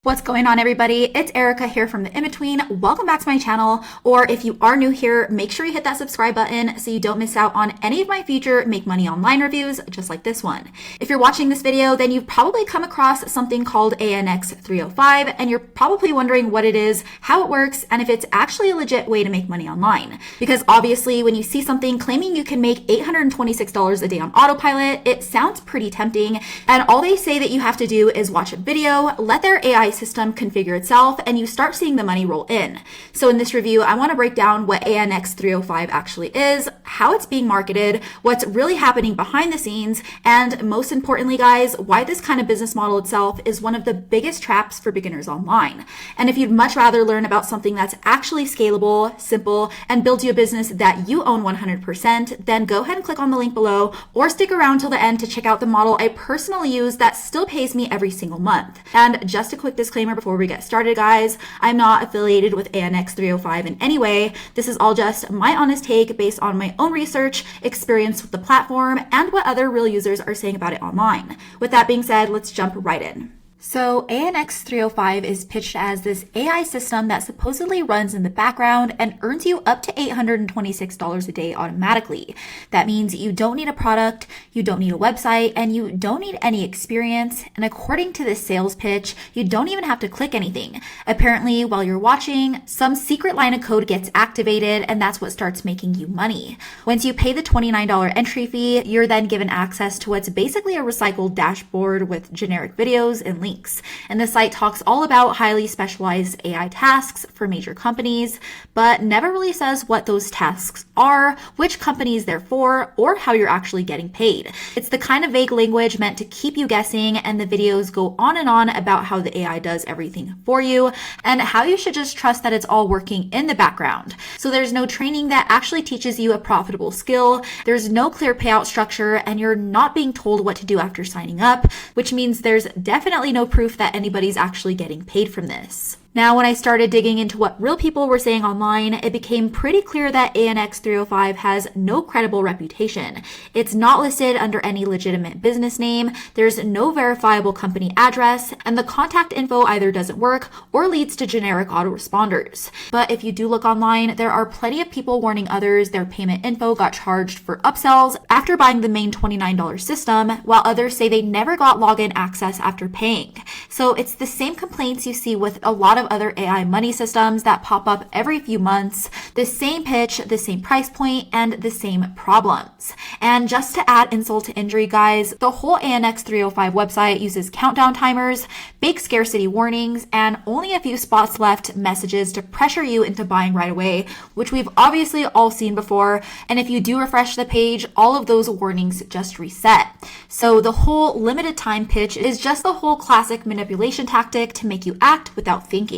What's going on, everybody? It's Erica here from The In-Between. Welcome back to my channel, or if you are new here, make sure you hit that subscribe button so you don't miss out on any of my future Make Money Online reviews, just like this one. If you're watching this video, then you've probably come across something called ANX 305, and you're probably wondering what it is, how it works, and if it's actually a legit way to make money online. Because obviously, when you see something claiming you can make $826 a day on autopilot, it sounds pretty tempting, and all they say that you have to do is watch a video, let their AI system configure itself, and you start seeing the money roll in. So in this review, I want to break down what ANX 305 actually is, how it's being marketed, what's really happening behind the scenes, and most importantly, guys, why this kind of business model itself is one of the biggest traps for beginners online. And if you'd much rather learn about something that's actually scalable, simple, and builds you a business that you own 100%, then go ahead and click on the link below, or stick around till the end to check out the model I personally use that still pays me every single month. And just a quick disclaimer before we get started, guys, I'm not affiliated with ANX 305 in any way. This is all just my honest take based on my own research, experience with the platform, and what other real users are saying about it online. With that being said, let's jump right in. So ANX 305 is pitched as this AI system that supposedly runs in the background and earns you up to $826 a day automatically. That means you don't need a product, you don't need a website, and you don't need any experience. And according to this sales pitch, you don't even have to click anything. Apparently, while you're watching, some secret line of code gets activated, and that's what starts making you money. Once you pay the $29 entry fee, you're then given access to what's basically a recycled dashboard with generic videos and links. And the site talks all about highly specialized AI tasks for major companies, but never really says what those tasks are, which companies they're for, or how you're actually getting paid. It's the kind of vague language meant to keep you guessing, and the videos go on and on about how the AI does everything for you and how you should just trust that it's all working in the background. So there's no training that actually teaches you a profitable skill, there's no clear payout structure, and you're not being told what to do after signing up, which means there's definitely no proof that anybody's actually getting paid from this. Now, when I started digging into what real people were saying online, it became pretty clear that ANX 305 has no credible reputation. It's not listed under any legitimate business name, there's no verifiable company address, and the contact info either doesn't work or leads to generic autoresponders. But if you do look online, there are plenty of people warning others their payment info got charged for upsells after buying the main $29 system, while others say they never got login access after paying. So it's the same complaints you see with a lot of other AI money systems that pop up every few months, the same pitch, the same price point, and the same problems. And just to add insult to injury, guys, the whole ANX 305 website uses countdown timers, big scarcity warnings, and only a few spots left messages to pressure you into buying right away, which we've obviously all seen before. And if you do refresh the page, all of those warnings just reset. So the whole limited time pitch is just the whole classic manipulation tactic to make you act without thinking.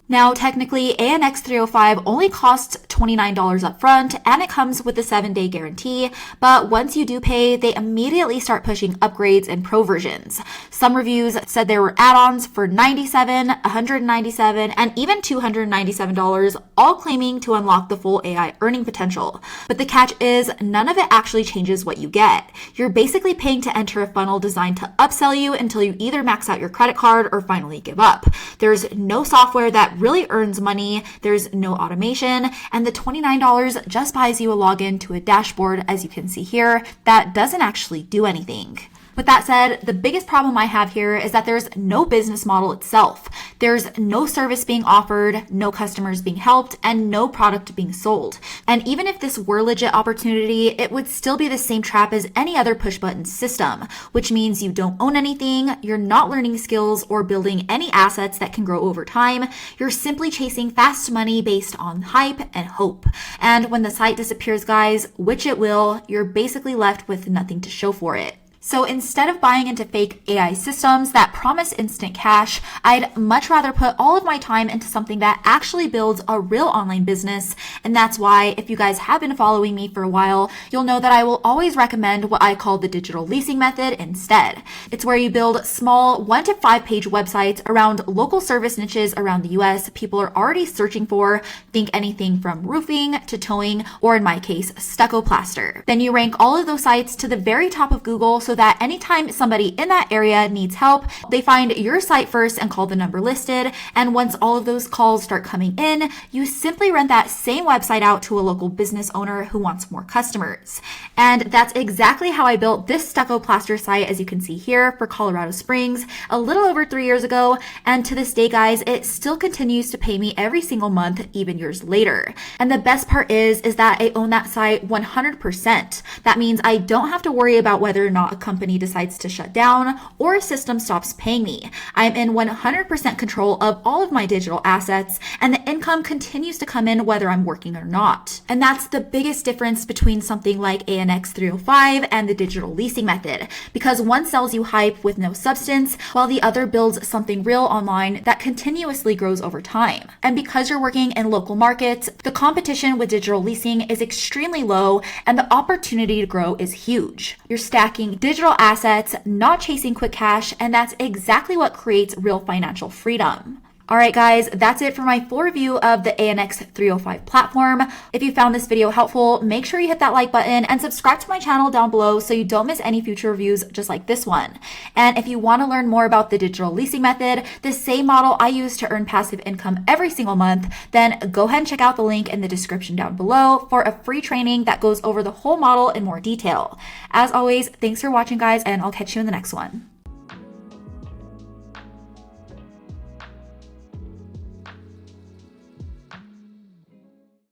Now, technically, ANX 305 only costs $29 up front, and it comes with a 7-day guarantee, but once you do pay, they immediately start pushing upgrades and pro versions. Some reviews said there were add-ons for $97, $197, and even $297, all claiming to unlock the full AI earning potential. But the catch is, none of it actually changes what you get. You're basically paying to enter a funnel designed to upsell you until you either max out your credit card or finally give up. There's no software that really earns money, there's no automation, and the $29 just buys you a login to a dashboard, as you can see here, that doesn't actually do anything. With that said, the biggest problem I have here is that there's no business model itself. There's no service being offered, no customers being helped, and no product being sold. And even if this were legit opportunity, it would still be the same trap as any other push button system, which means you don't own anything, you're not learning skills or building any assets that can grow over time. You're simply chasing fast money based on hype and hope. And when the site disappears, guys, which it will, you're basically left with nothing to show for it. So instead of buying into fake AI systems that promise instant cash, I'd much rather put all of my time into something that actually builds a real online business. And that's why, if you guys have been following me for a while, you'll know that I will always recommend what I call the digital leasing method instead. It's where you build small 1 to 5 page websites around local service niches around the US people are already searching for. Think anything from roofing to towing, or in my case, stucco plaster. Then you rank all of those sites to the very top of Google so that anytime somebody in that area needs help, they find your site first and call the number listed. And once all of those calls start coming in, you simply rent that same website out to a local business owner who wants more customers. And that's exactly how I built this stucco plaster site, as you can see here, for Colorado Springs a little over 3 years ago. And to this day, guys, it still continues to pay me every single month, even years later. And the best part is that I own that site 100%. That means I don't have to worry about whether or not a company decides to shut down or a system stops paying me. I'm in 100% control of all of my digital assets, and the income continues to come in whether I'm working or not. And that's the biggest difference between something like ANX 305 and the digital leasing method, because one sells you hype with no substance, while the other builds something real online that continuously grows over time. And because you're working in local markets, the competition with digital leasing is extremely low, and the opportunity to grow is huge. You're stacking digital assets, not chasing quick cash, and that's exactly what creates real financial freedom. All right, guys, that's it for my full review of the ANX 305 platform. If you found this video helpful, make sure you hit that like button and subscribe to my channel down below so you don't miss any future reviews just like this one. And if you want to learn more about the digital leasing method, the same model I use to earn passive income every single month, then go ahead and check out the link in the description down below for a free training that goes over the whole model in more detail. As always, thanks for watching, guys, and I'll catch you in the next one.